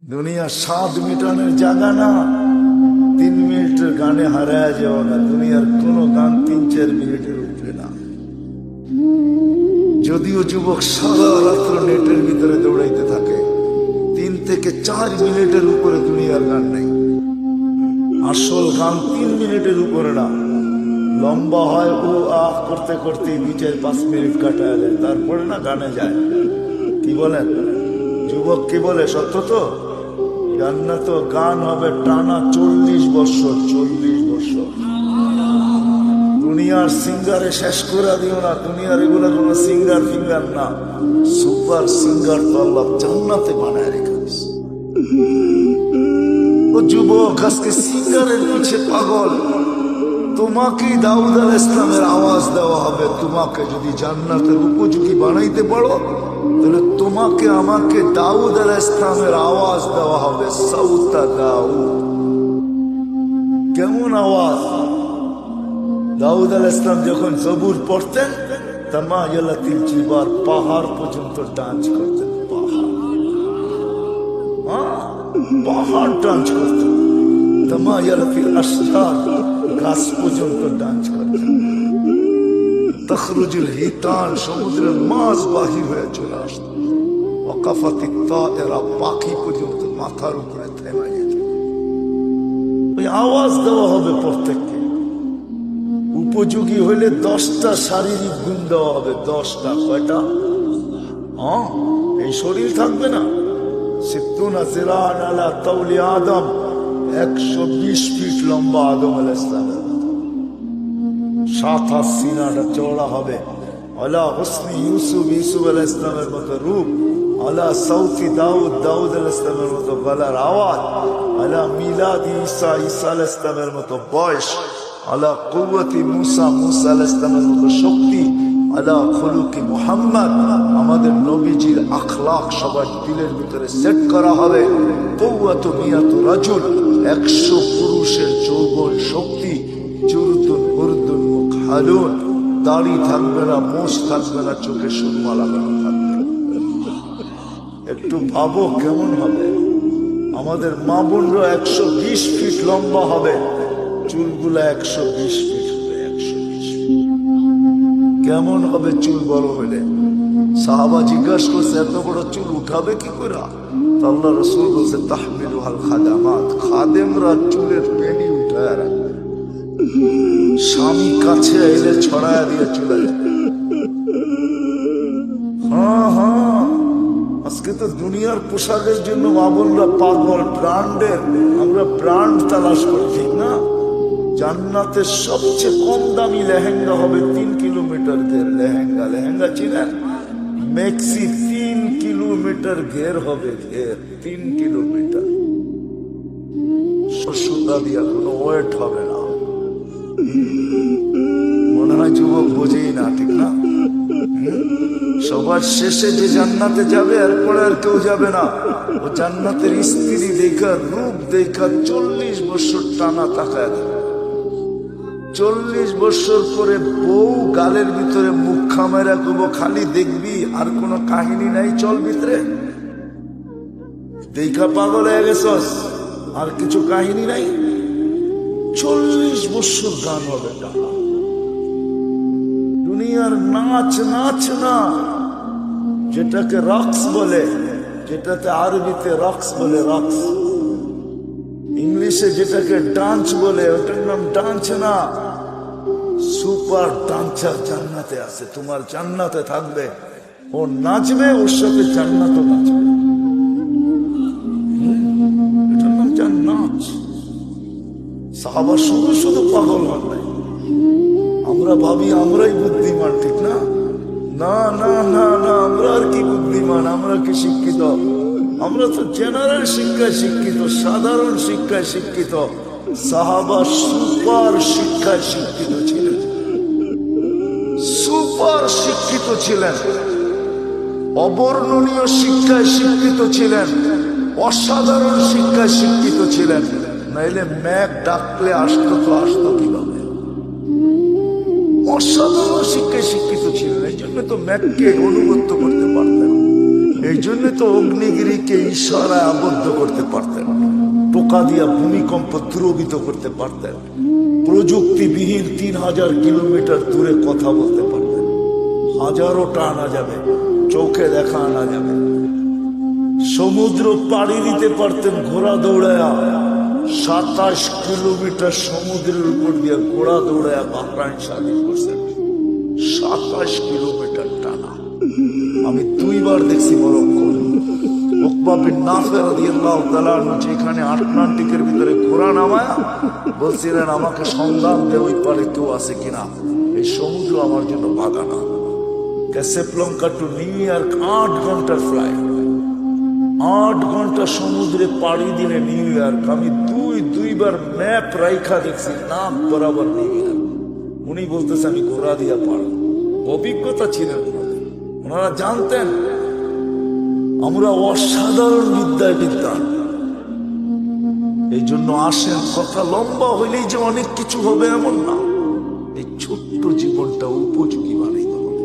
দুনিয়া স্বাদ মিটানোর জায়গা না। 3 মিনিটের গানে হারায় যাওয়া না। দুনিয়ার কোনো গান 3-4 মিনিটের উপরে না। যদিও যুবক সারা রাত্র নেটের ভিতরে দৌড়াইতে থাকে, 3 থেকে 4 মিনিটের উপরে দুনিয়ার গান নেই। আসল গান 3 মিনিটের উপরে না। লম্বা হয় ও আহ করতে করতে 2-4-5 মিনিট কাটায় দেয়, তারপরে না গানে যায়। কি বলেন যুবক, কি বলে? সত্য তো। জান্নাত গান হবে টানা 40 বছর। 40 বছর। দুনিয়ার সিঙ্গারে শেষ করে দিও না। দুনিয়ার এগুলো কোনো সিঙ্গার ফিঙ্গার না, সুপার সিঙ্গার তো আল্লাহ জান্নাতে বানায় রেখেছে। ও যুবক, আজকে সিঙ্গারের পিছে পাগল। তোমাকেই দাউদ আলাইহিস সালামের আওয়াজ দেওয়া হবে। তোমাকে যদি জান্নাতের উপযোগী বানাইতে পারো, তাহলে তোমাকে আমাকে দাউদ আলাইহিস সালামের আওয়াজ দেওয়া হবে। সাউতা দাউদ। কেমন আওয়াজ? দাউদ আলাইহিস সালাম যখন জবুর পড়তেন, তামায়ালাতিল জিবাল, পাহাড় পর্যন্ত ডান্স করতেন। পাহাড় ডান্স করতেন। তামায়ালাতিল আশজার, গাছ পর্যন্ত ডান্স করতেন। তখরুজুল হিতান, সমুদ্রের মাছ বাহির হয়ে চলে আসত। ওয়াকাফাতিত তায়রা, পাখি পর্যন্ত মাথার উপরে থেমে যেত। ওই আওয়াজ দেওয়া হবে প্রত্যেককে। উপযোগী হইলে 10টা শারীরিক গুণ দেওয়া হবে। 10টা। কয়টা? এই শরীর থাকবে না। 120 ফিট লম্বা আদম আলাইহিস সালামের মতো। 7 হাত সিনাটা চওড়া হবে। আলা হুসনি ইউসুফ, ইউসুফ আলাইহিস সালামের মতো রূপ। আলা সাউতি দাউদ, দাউদ আলাইহিস সালামের মতো গলার আওয়াজ। আলা মিলাদ ঈসা, ঈসা আলাইহিস সালামের মতো বয়স। আলা কুওয়াতি মুসা, মুসা আলাইহিস সালামের মতো শক্তি। আলা খুলুকি মুহাম্মদ, আমাদের নবীজির আখলাক সবার দিলের ভিতরে সেট করা হবে। কুওয়াতু মিয়াতু রাজুল, 100 পুরুষের যৌবন শক্তি। জুরদুন উরদুন মুকহালুন, দাড়ি থাকবে না, মোষ থাকবে না, চোখে সুরমা লাগানো থাকবে। একটু ভাবো কেমন হবে। আমাদের মা বোনরা 120 ফিট লম্বা হবে, চুলগুলা 120 ফিট হবে। 120 ফিট কেমন হবে চুল বড় হলে? সাহাবা জিজ্ঞাসা করছে, এত বড় চুল উঠাবে কি করে? আল্লাহ রাসূল বলছে, তাহমিলুহাল খাদামাত, খাদেমরা চুলের পেনি উঠায় রাখে। স্বামী কাছে এলে ছড়ায়া দিয়ে চলে যায়। আজকে তো দুনিয়ার পোশাকের জন্য মা বোনরা পাগল। ব্র্যান্ডের, আমরা ব্র্যান্ড তালাশ করি, ঠিক না? জান্নাতের সবচেয়ে কম দামি লেহেঙ্গা হবে 3 কিলোমিটার ঘের লেহেঙ্গা। লেহেঙ্গা চিনেন? মেক্সি 3 কিলোমিটার ঘের হবে। ঘের 3 কিলোমিটার। সুতা দিয়া কোনো ওয়েট হবে না। মনে হয় যুবক বোঝেই না, ঠিক না? সবার শেষে যে জান্নাতে যাবে, এরপরে আর কেউ যাবে না। ও জান্নাতের স্ত্রী দেখা, রূপ দেখা 40 বছর টানা তাকায় দেবে। 40 বছর পরে বউ গালের ভিতরে মুখ খামেরা করবো, খালি দেখবি, আর কোনো কাহিনী নাই। চল ভিতরে দেখা পাগল হয়ে গেছস, আর কিছু কাহিনী নাই। 40 বছর গান হবে টানা। দুনিয়ার নাচ, নাচ না, যেটাকে রক্স বলে, যেটাতে আরবিতে রক্স বলে, রক্স। ইংলিশে যেটাকে ডান্স বলে, ওটার নাম ডান্স না। সুপার ডান্সার জান্নাতে আছে। তোমার জান্নাতে থাকবে, ও নাচবে, ওর সাথে জান্নাতও নাচবে। এটার নাম জান্নাত। সাহাবা শুধু শুধু পাগল হন নাই। আমরা ভাবি আমরাই বুদ্ধিমান, ঠিক না? না না না না, আমরা আর কি বুদ্ধিমান, আমরা কি শিক্ষিত? আমরা তো জেনারেল শিক্ষায় শিক্ষিত, সাধারণ শিক্ষায় শিক্ষিত। সাহাবা সুপার শিক্ষায় শিক্ষিত ছিলেন। সুপার শিক্ষিত ছিলেন, অবর্ণনীয় শিক্ষায় শিক্ষিত ছিলেন, অসাধারণ শিক্ষায় শিক্ষিত ছিলেন। নাইলে ম্যাক ডাকলে আসতো তো আসতো কিভাবে? অসাধারণ শিক্ষায় শিক্ষিত ছিলেন, এই জন্য তো ম্যাককে অনুগত করতে পারতেন। এই জন্য তো অগ্নিগিরিকে ইশারায় আবদ্ধ করতে পারতেন, টোকা দিয়া ভূমিকম্প দ্রবিত করতে পারতেন, প্রযুক্তিবিহীন 3000 কিলোমিটার দূরে কথা বলতে পারতেন, হাজারোটা আনা যাবে, চোখে দেখা আনা যাবে, সমুদ্র পাড়ি দিতে পারতেন ঘোড়া দৌড়ায়া, 27 কিলোমিটার সমুদ্রের উপর দিয়ে ঘোড়া দৌড়ায়া বাহরাইন স্বাধীন করছেন, 27 কিলোমিটার টানা। আমি 2 বার দেখছি মরক্কো। উকবা বিন নাফি রাদিয়াল্লাহু তাআলা যেখানে আটলান্টিকের ভিতরে ঘোড়া নামায়া বলছিলেন, আমাকে সন্ধান দে ওই পারে কেউ আছে কিনা, এই সমুদ্র আমার জন্য বাধা না। ক্যাসাব্লাঙ্কা টু নিউ ইয়র্ক 8 ঘন্টার ফ্লাইট, 8 ঘন্টা সমুদ্রে পাড়ি দিলে নিউ ইয়র্ক। আমি দুইবার ম্যাপ রাইখা দেখছি, নাম বরাবর নিউ ইয়র্ক। উনি বলতেছে আমি ঘোড়া দিয়া পার, অভিজ্ঞতা ছিলেন, ওনারা জানতেন আমরা অসাধারণ বিদ্যায় বিদ্যান। এই জন্য আসেন, কথা লম্বা হইলেই যে অনেক কিছু হবে এমন না, এই ছোট্ট জীবনটা উপযোগী বানাইতে হবে।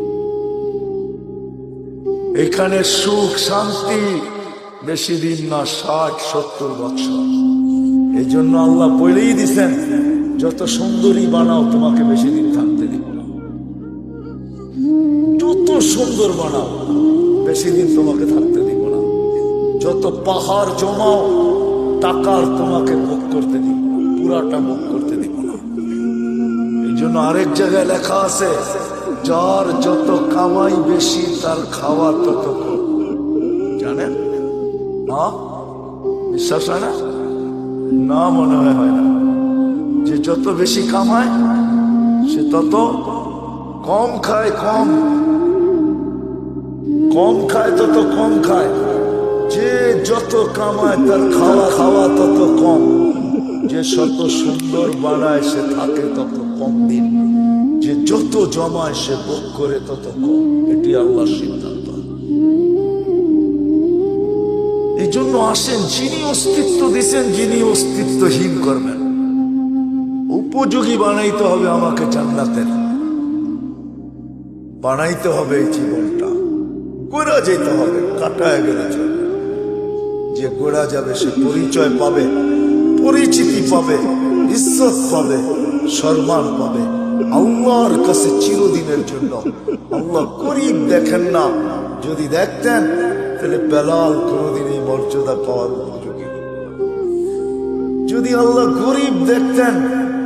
এখানে সুখ শান্তি বেশি দিন না, 60-70 বছর। এই জন্য আল্লাহ বলেই দিছেন, যত সুন্দরী বানাও তোমাকে বেশি দিন থাকতে দিব না, যত সুন্দর বানাও বেশি দিন তোমাকে থাকতে দিব না, যত পাহাড় জমাও টাকার তোমাকে ভোগ করতে দিব না, পুরাটা ভোগ করতে দিব না। এই জন্য আরেক জায়গায় লেখা আছে, যার যত কামাই বেশি তার খাওয়া তত কম। জানেন না? বিশ্বাস হয় না? না, মনে হয় না। যে যত বেশি কামায় সে তত কম খায়, কম খায় তত কম খায়। যে যত কামায় তার খাওয়া তত কম। যে শত সুন্দর বানায় সে থাকে তত কম দিন, যে যত জমায় সে ভোগ করে তত কম। এটি আল্লাহর সিদ্ধান্ত। এই জন্য আসেন, যিনি অস্তিত্ব দিচ্ছেন, যিনি অস্তিত্বহীন করবেন, উপযোগী বানাইতে হবে আমাকে জান্নাতের, বানাইতে হবে এই জীবনটা। গোড়া যেতে হবে, কাটায় গেলে চলবে। যে গোড়া যাবে সে পরিচয় পাবে, পরিচিতি পাবে, ইজ্জত পাবে, সম্মান পাবে আল্লাহর কাছে চিরদিনের জন্য। আল্লাহ গরীব দেখেন না, যদি দেখতেন তাহলে বেলাল কোনদিন এই মর্যাদা পাওয়ার উপযোগী। যদি আল্লাহ গরীব দেখতেন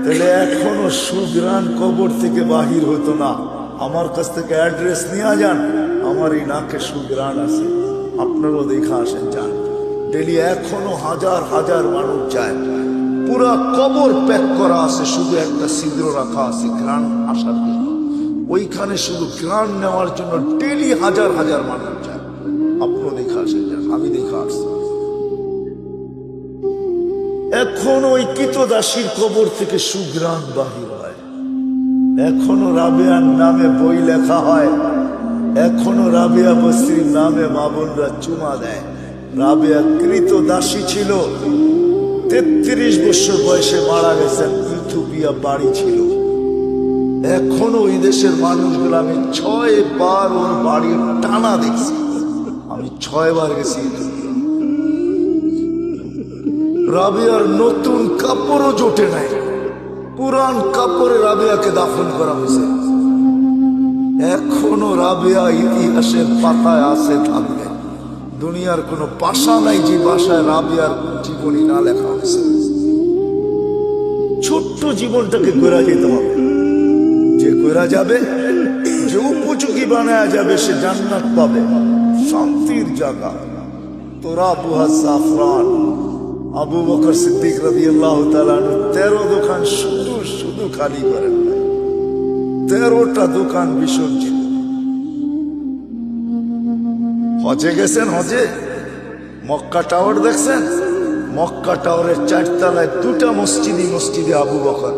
তাহলে এখনো সুগ্রাণ কবর থেকে বাহির হতো না। আমার কাছ থেকে অ্যাড্রেস নিয়ে যান, আমার এই নাকে সুগ্রাণ আছে, আপনারাও দেখা আসেন, যান। ডেলি এখনো হাজার হাজার মানুষ যায়, পুরা কবর প্যাক করা আছে, শুধু একটা ছিদ্র রাখা আছে ঘ্রাণ আসার জন্য। ওইখানে শুধু ঘ্রাণ নেওয়ার জন্য ডেলি হাজার হাজার মানুষ যায়। আপনারা দেখা আসেন, যান, আমি দেখা আসছি। এখন ওই কৃতদাসীর কবর থেকে সুগ্রাণ বাহির হয়, এখনো রাবেয়ার নামে বই লেখা হয়, এখনো রাবেয়া বস্তির নামে মা বোনরা চুমা দেয়। রাবেয়া কৃতদাসী ছিল, 33 বছর বয়সে মারা গেছেন, ইথিওপিয়া বাড়ি ছিল। এখনো ওই দেশের মানুষগুলো, আমি 6 বার ওর বাড়ির টানা দেখছি, আমি 6 বার গেছি। রাবেয়ার নতুন কাপড়ও জোটে নাই, পুরান কাপড়ে রাবেয়াকে দাফন করা হয়েছে। এখনো রাবেয়া ইতিহাসের পাতায় আছে, থাকবে। দুনিয়ার কোনো ভাষা নাই যে ভাষায় রাবেয়ার জীবনী না লেখা হয়েছে। ছোট্ট জীবনটাকে গড়া যেতে হবে, যে গড়া যাবে, যে উপযোগী বানায়া যাবে, সে জান্নাত পাবে, শান্তির জায়গা। তোরাবুহা জাফরান। আবু বকর সিদ্দিক রাদিয়াল্লাহু তাআলা 13 দোকান শুধু খালি করেন, 13টা দোকান বিসর্জিত। হজে গেছেন, হজে মক্কা টাওয়ার দেখছেন? মক্কা টাওয়ারের 4 তলায় 2টা মসজিদে আবু বকর।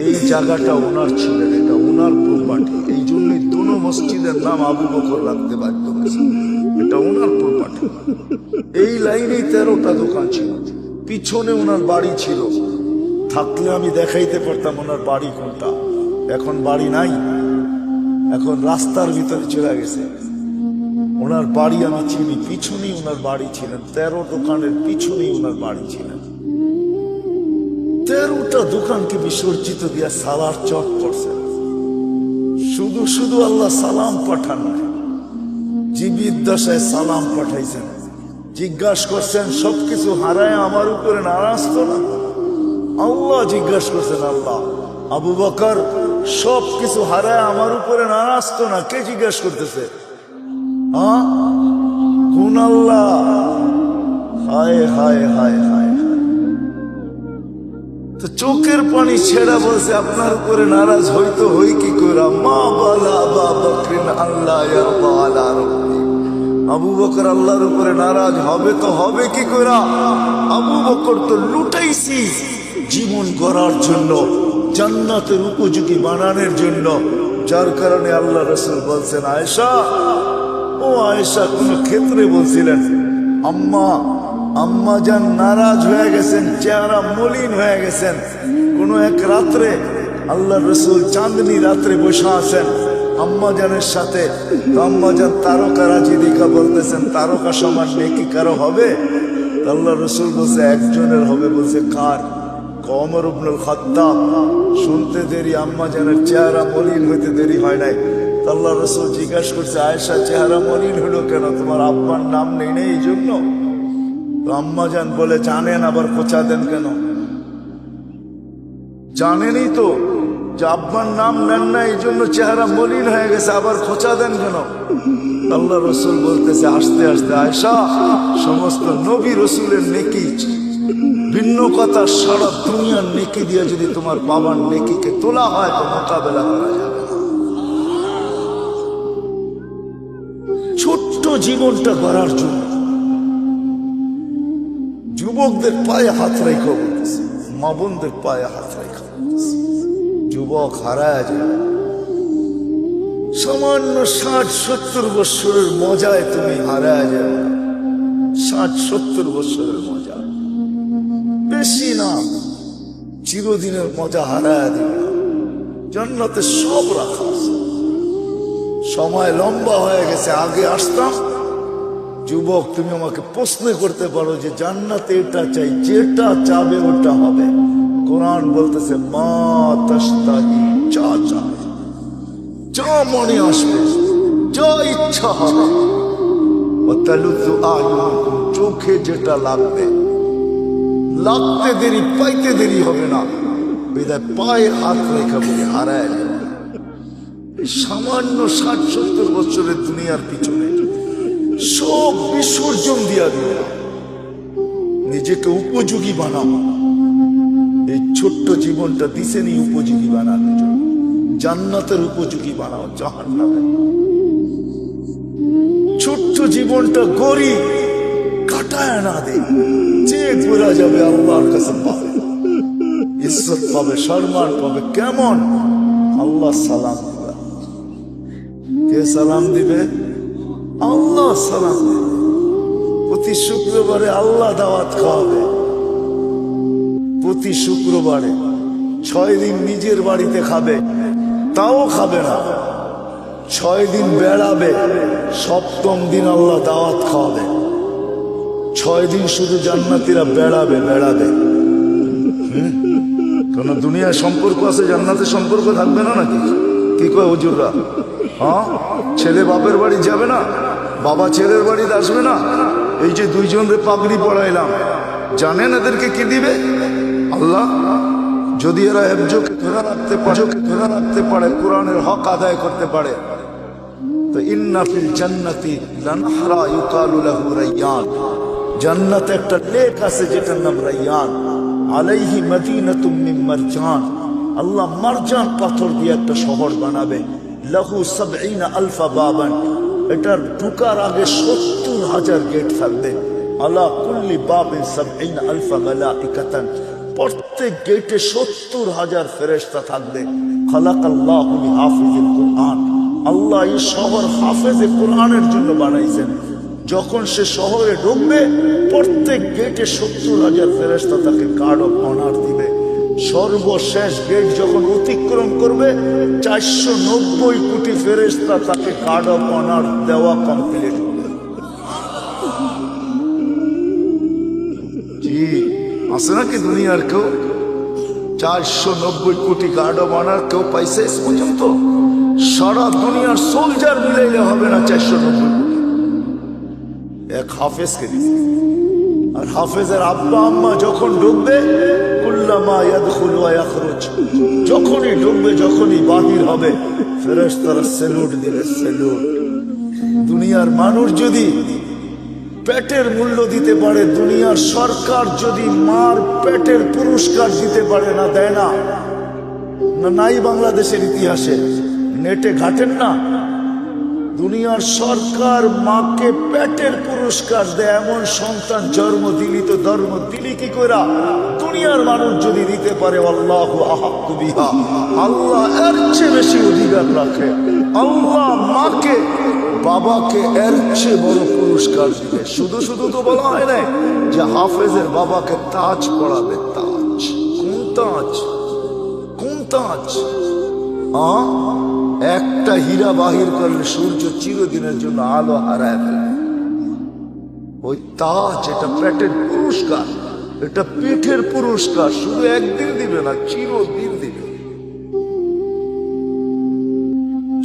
এই জায়গাটা ওনার ছিলেন, এটা ওনার প্রপার্টি। এই জন্যই দুটো মসজিদের নাম আবু বকর রাখতে বাধ্য হয়েছে, এটা ওনার প্রপার্টি। এই লাইনেই 13টা দোকান ছিল, পিছনে ওনার বাড়ি ছিল। থাকলে আমি দেখাইতে পারতাম ওনার বাড়ি কোনটা। এখন বাড়ি নাই, এখন রাস্তার ভিতরে চলে গেছে। ওনার বাড়ি আমি চিনি, পিছনেই ওনার বাড়ি ছিলেন, 13 দোকানের পিছনেই ওনার বাড়ি ছিলেন। 13টা দোকানকে বিসর্জিত দিয়া সালার চট করছেন। শুধু শুধু আল্লাহ সালাম পাঠান নাই, জীবিত দশায় সালাম পাঠাইছেন। জিজ্ঞাসা করছেন সবকিছু হারায় আমার উপরে নারাজ তো না? আল্লাহ জিজ্ঞাসা করছেন, আল্লাহ আবু বকর সবকিছু হারায় আমার উপরে নারাজ তো না? কে জিজ্ঞাসা করতেছে? হ্যাঁ, কোন আল্লাহ? হায় হায় হায় হায়। তো চোখের পানি ছেড়া বলছে আপনার উপরে নারাজ হইতো হই কি করে? মা বালা আবা বকরিন আল্লাহ ইয়ারদা আলা রাব্বি। আবু বকর আল্লাহর উপরে নারাজ হবে তো হবে কি করে? আবু বকর তো লুটাইছি জীবন গড়ার জন্য, জান্নাতের উপযোগী বানানোর জন্য, যার কারণে আল্লাহ রাসূল বলছেন, আয়েশা ও আয়েশা, কোন ক্ষেত্রে বলছিলেন আম্মা যান নারাজ হয়ে গেছেন, চেহারা মলিন হয়ে গেছেন। কোন এক রাত্রে আল্লাহ রসুল চাঁদনি রাত্রে বসে আছেন আম্মা জানের সাথে। আম্মা যান তারকা রাজি দেখা বলতেছেন, তারকা সমান নেকি কারো হবে? আল্লাহ রসুল বলছে একজনের হবে। বলছে কার? ওমর ইবনুল খাত্তাব। শুনতে দেরি, আম্মা জানের চেহারা মলিন হইতে দেরি হয় নাই। আল্লাহ রসুল জিজ্ঞাসা করছে, আয়েশা চেহারা মলিন হলো কেন? তোমার আব্বার নাম নেই নেই এই জন্য? তো আম্মা জান বলে, জানেন, আবার খোঁচা দেন কেন? জানেনই তো যে আব্বার নাম নেন না, এই জন্য চেহারা মলিন হয়ে গেছে, আবার খোঁচা দেন কেন? আল্লাহ রসুল বলতেছে আস্তে আস্তে, আয়েশা সমস্ত নবী রসুলের নেকি ভিন্ন কথা, সারা দুনিয়ার নেকি দিয়ে যদি তোমার বাবার নেকিকে তোলা হয় তো মোকাবেলা করা যাবে না। ছোট্ট জীবনটা গড়ার জন্য যুবকদের পায়ে হাত রেখা বলতেছে, মা বোনদের পায়ে হাত রেখা বলতেছে, যুবক হারায় যায়। সামান্য 60-70 বছরের মজায় তুমি হারায় যাবে। 60-70 বছরের মজা বেশি না, চিরদিনের মজা হারায় দিবে। জান্নাতে সব রাখা আছে। সময় লম্বা হয়ে গেছে, আগে আসতাম। যুবক তুমি আমাকে প্রশ্ন করতে পারো যে জান্নাতে এটা চাই, যেটা চাবে ওটা হবে। কোরআন বলতেছে মা তাশতাহি, যা চায়, যা মনে আসবে, যা ইচ্ছা হবে। ওয়াতালুযু আ'য়ুনুকুম, চোখে যেটা লাগবে, লাগতে দেরি পাইতে দেরি হবে না। বিদায় পায়ে হাত রেখা বলে হারায় যাবে। সামান্য 60-70 বছরের দুনিয়ার পিছনে সব বিসর্জন দিয়া দিও, নিজেকে উপযোগী বানাও। এই ছোট্ট জীবনটা দিছেনি উপযোগী বানানোর জন্য, জান্নাতের উপযোগী বানাও, জাহান্নামের। ছোট্ট জীবনটা গড়ি কাটায় না দে, যে ঘোরা যাবে আল্লাহর কাছে পাবে, ইজ্জত পাবে, সম্মান পাবে। কেমন? আল্লাহ সালাম দিবে। কে সালাম দিবে? আল্লাহ সালাম দিবে। প্রতি শুক্রবারে আল্লাহ দাওয়াত খাওয়াবে। প্রতি শুক্রবারে 6 দিন নিজের বাড়িতে খাবে, তাও খাবে না। 6 দিন বেড়াবে, 7ম দিন আল্লাহ দাওয়াত খাওয়াবে। 6 দিন শুধু জান্নাতীরা বেড়াবে। কোন দুনিয়ার সম্পর্ক আছে, জান্নাতের সম্পর্ক থাকবে না নাকি? কি কয় হুজুররা? হ্যাঁ, ছেলে বাপের বাড়ি যাবে না, বাবা ছেলের বাড়িতে আসবে না। এই যে 2 জনরে পাগড়ি পড়াইলাম, জানেন এদেরকে কি দিবে আল্লাহ? যদি এরা হেফজকে ধরে রাখতে পারে, কোরআনের হক আদায় করতে পারে, তো ইন্না ফিল জান্নাতি লানহারা ইউকালু লাহু রায়্যান, জান্নাতে একটা লেক আছে যেটার নাম রায়্যান। আলাইহি মদিনাতুম মিন মারজান, আল্লাহ মারজান পাথর দিয়ে একটা শহর বানাবে। লাহু ৭০,০০০ বাবান, এটার ঢুকার আগে ৭০,০০০ গেট থাকবে। আলা কুল্লি বাবিন ৭০,০০০ মালাইকাতান, প্রত্যেক গেটে ৭০,০০০ ফেরেশতা থাকবে। খালাকাল্লাহু লিহাফিজিল কুরআন, আল্লাহ এই শহর হাফেজে কোরআনের জন্য বানাইছেন। যখন সে শহরে ঢুকবে, প্রত্যেক গেটে ৭০,০০০ ফেরেশতা তাকে গার্ড অফ অনার দিবে। সর্বশেষ গেট যখন অতিক্রম করবে, 490 কোটি ফেরেশতা তাকে গার্ড অফ অনার দেওয়া কমপ্লিট হবে। জি, আছে নাকি দুনিয়ার কেউ 490 কোটি গার্ড বানার কেউ পাইছে এস পর্যন্ত? সারা দুনিয়ার সোলজার মিলাইলে হবে না 490 কোটি। এক হাফেজকে দিছে, আর হাফেজের আব্বা আম্মা যখন ঢুকবে কুল্লামা ইয়াদখুলু ওয়া ইয়াখরুজ, যখনই ঢুকবে যখনই বাহির হবে ফেরেশতারা স্যালুট দিবে, স্যালুট। দুনিয়ার মানুষ যদি পেটের মূল্য দিতে পারে, দুনিয়ার সরকার যদি মার পেটের পুরস্কার দিতে পারে, না দেয় না? না নাই বাংলাদেশের ইতিহাসে নেটে ঘাটেন না? দুনিয়ার সরকার মাকে পেটের পুরস্কার দেয়, এমন সন্তান জন্ম দিলি তো ধর্ম দিলি কি কইরা? দুনিয়ার মানুষ যদি দিতে পারে, আল্লাহু আহাক্কু বিহা, আল্লাহ এর চেয়ে বেশি অধিকার রাখে। আল্লাহ মাকে বাবাকে এর চেয়ে বড় পুরস্কার দিবে। শুধু শুধু তো বলা হয় না যে হাফেজের বাবাকে তাজ পড়াবে। তাজ কোন তাজ? কোন তাজ? একটা হীরা বাহির করলে সূর্য চিরদিনের জন্য আলো হারায় ফেলে। ওই তাজ, এটা পেটের পুরস্কার, এটা পিঠের পুরস্কার। শুধু একদিন দিবে না, চিরদিন দিবে।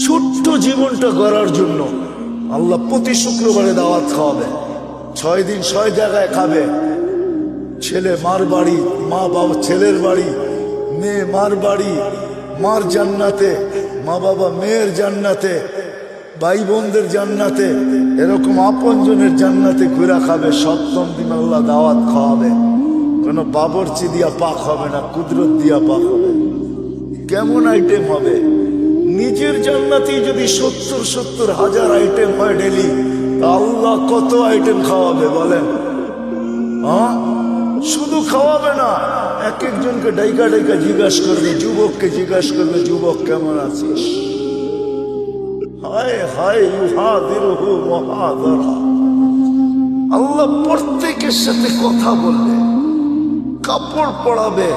ছোট্ট জীবনটা গড়ার জন্য আল্লাহ প্রতি শুক্রবারে দাওয়াত খাওয়াবে। 6 দিন 6 জায়গায় খাবে। ছেলে মার বাড়ি, মা বাবা ছেলের বাড়ি, মেয়ে মার বাড়ি, মার জান্নাতে, মা বাবা মেয়ের জান্নাতে, ভাই বোনদের জান্নাতে, এরকম আপনজনের জান্নাতে ঘুরা খাবে। 7ম দিন আল্লাহ দাওয়াত খাওয়াবে। কোন বাবরচি দিয়া পাক হবে না, কুদরত দিয়া পাক হবে। কেমন আইটেম হবে? নিজের জান্নাতেই যদি 70 হাজার আইটেম হয় ডেলি, আল্লাহ কত আইটেম খাওয়াবে বলেন? শুধু খাওয়াবে না, এক একজনকে ডাইকা ডাইকা জিজ্ঞাসা করবে, যুবককে জিজ্ঞাসা করবে, যুবক কেমন আছিস? হায় হায় ইউহাদিরুহু মুহাদারা। আল্লাহ প্রত্যেকের সাথে কথা বলবে, কাপড় পরাবে,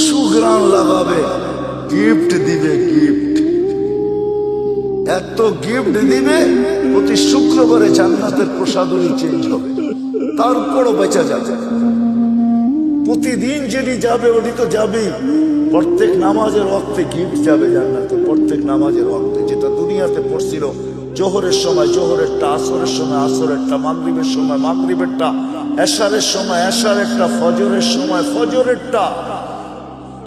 সুঘ্রাণ লাগাবে, গিফট দিবে, গিফট। এত গিফট দিবে, প্রতি শুক্রবারে জান্নাতের প্রসাদনী চেঞ্জ হবে। তারপরও বেঁচে যাবে। প্রতিদিন যিনি যাবে উনি তো যাবেই। প্রত্যেক নামাজের ওয়াক্তে গিফট যাবে জান্নাতে। প্রত্যেক নামাজের ওয়াক্তে, যেটা দুনিয়াতে পড়ছিল জোহরের সময় জোহরেরটা, আসরের সময় আসরেরটা, মাগরিবের সময় মাগরিবেরটা, এশারের সময় এশারেরটা, ফজরের সময় ফজরেরটা।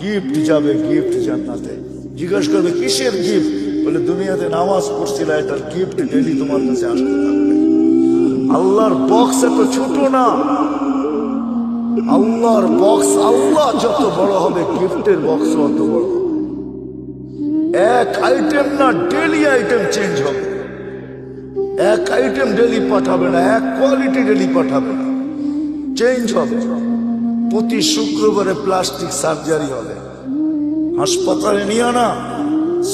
গিফট যাবে, গিফট জান্নাতে। জিজ্ঞাসা করবে কিসের গিফট? বলে দুনিয়াতে নামাজ পড়ছিল, এটার গিফট ডেলি তোমার কাছে আসতে থাকবে। আল্লাহর বক্স এত ছোট না। আল্লাহর বক্স, আল্লাহ যত বড় হবে গিফটের বক্স অত বড়। এক আইটেম না, ডেলি আইটেম চেঞ্জ হবে। এক আইটেম ডেলি পাঠাবে না, এক কোয়ালিটি ডেলি পাঠাবে না, চেঞ্জ হবে। প্রতি শুক্রবারে প্লাস্টিক সার্জারি হবে। হাসপাতালে নিয়ে না,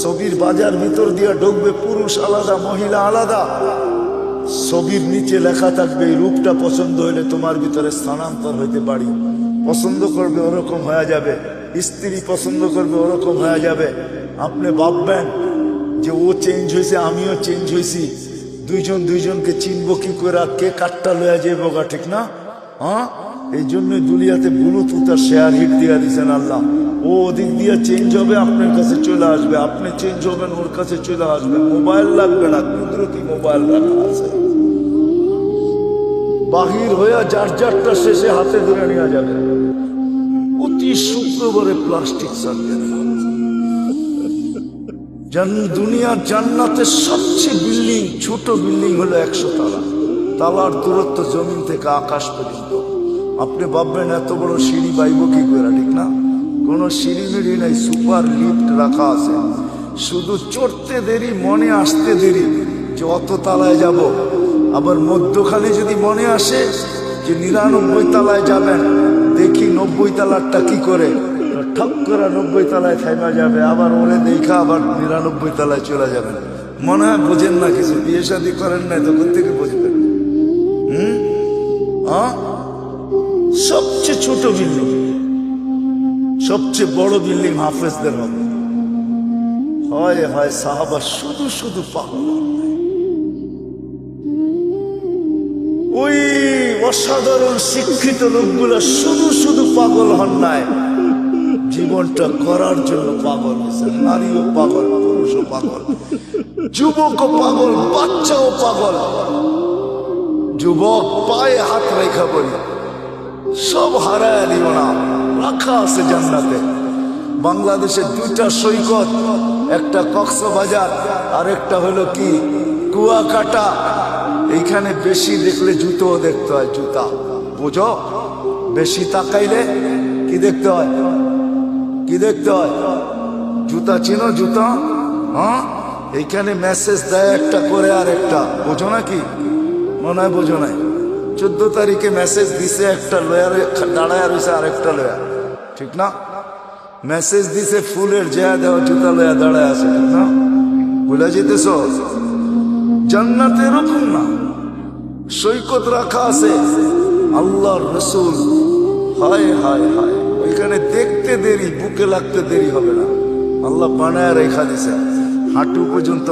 ছবির বাজার ভিতর দিয়ে ঢুকবে, পুরুষ আলাদা মহিলা আলাদা। ছবির নিচে লেখা থাকবে, এই রূপটা পছন্দ হইলে তোমার ভিতরে স্থানান্তর হইতে পারি। পছন্দ করবে ওরকম হয়ে যাবে, স্ত্রী পছন্দ করবে ওরকম হয়ে যাবে। আপনি ভাববেন যে ও চেঞ্জ হয়েছে, আমিও চেঞ্জ হয়েছি, দুইজন দুইজনকে চিনবো কি করে? কে কাটটা লয়া যাবো গা, ঠিক না? এই জন্য দুনিয়াতে ব্লুটুথ আর শেয়ার হিট দিয়া দিচ্ছেন আল্লাহ। ও ওদিক দিয়ে চেঞ্জ হবে, আপনার কাছে চলে আসবে, আপনি চেঞ্জ হবেন, ওর কাছে চলে আসবে। মোবাইল লাগবে না, কুদরতি মোবাইল রাখা আছে। বাহির হইয়া যার যারটা শেষে হাতে ধরে নেওয়া যাবে। প্রতি শুক্রবারে প্লাস্টিক সার্জারি। দুনিয়ার জান্নাতের সবচেয়ে বিল্ডিং, ছোট বিল্ডিং হলো 100 তালা। তালার দূরত্ব জমিন থেকে আকাশ পর্যন্ত। আপনি ভাববেন এত বড় সিঁড়ি পাইব কি করে, ঠিক না? কোনো সিঁড়ি মিড়ি নাই, সুপার লিফট রাখা আছে। শুধু চড়তে দেরি, মনে আসতে দেরি যে অত তালায় যাব। আবার মধ্যখানে যদি মনে আসে যে 99 তালায় যাবেন, দেখি 90 তালারটা কি করে, ঠক করে 90 তালায় থাইমা যাবে। আবার ওরে দেখা আবার 99 তালায় চলে যাবেন। মনে হয় বোঝেন না কিছু, বিয়ে শাদী করেন নাই, তখন থেকে বুঝবেন। সবচেয়ে ছোট বিল্ডিং, সবচেয়ে বড় বিল্ডিং হাফেজদের হবে। হয় হয় সাহাবা শুধু শুধু পাগল। ওই অসাধারণ শিক্ষিত লোকগুলো শুধু শুধু পাগল হন নাই, জীবনটা করার জন্য পাগল হয়েছে। নারীও পাগল, পুরুষও পাগল, যুবকও পাগল, বাচ্চাও পাগল। যুবক পায়ে হাত রেখা বলি, সব হারায় দিও না, রাখা আছে জান্নাতে। বাংলাদেশের দুইটা সৈকত, একটা কক্সবাজার আর একটা হলো কি কুয়াকাটা। এইখানে বেশি দেখলে জুতোও দেখতে হয়, জুতা বুঝো, বেশি তাকাইলে কি দেখতে হয়, কি দেখতে হয়, জুতা চিনো, জুতা। হ্যাঁ, এইখানে মেসেজ দেয় একটা করে আর একটা, বোঝো নাকি? মনে হয় বোঝো নাই। 14 তারিখে মেসেজ দিছে, একটা লয়ার দাঁড়ায় রয়েছে আর একটা লয়ার, ঠিক না? মেসেজ দিছে ফুলের জয়া দেওয়া, জুতা লয়া দাঁড়ায় আছে, ঠিক না? ভুলে যেতেছ? জান্নাতে এরকম না, সৈকত রাখা আছে, আল্লাহর রসুল। হায় হায় হায়, ওইখানে দেখতে দেরি, বুকে লাগতে দেরি হবে না। আল্লাহ বানায় রেখা দিছে, হাঁটু পর্যন্ত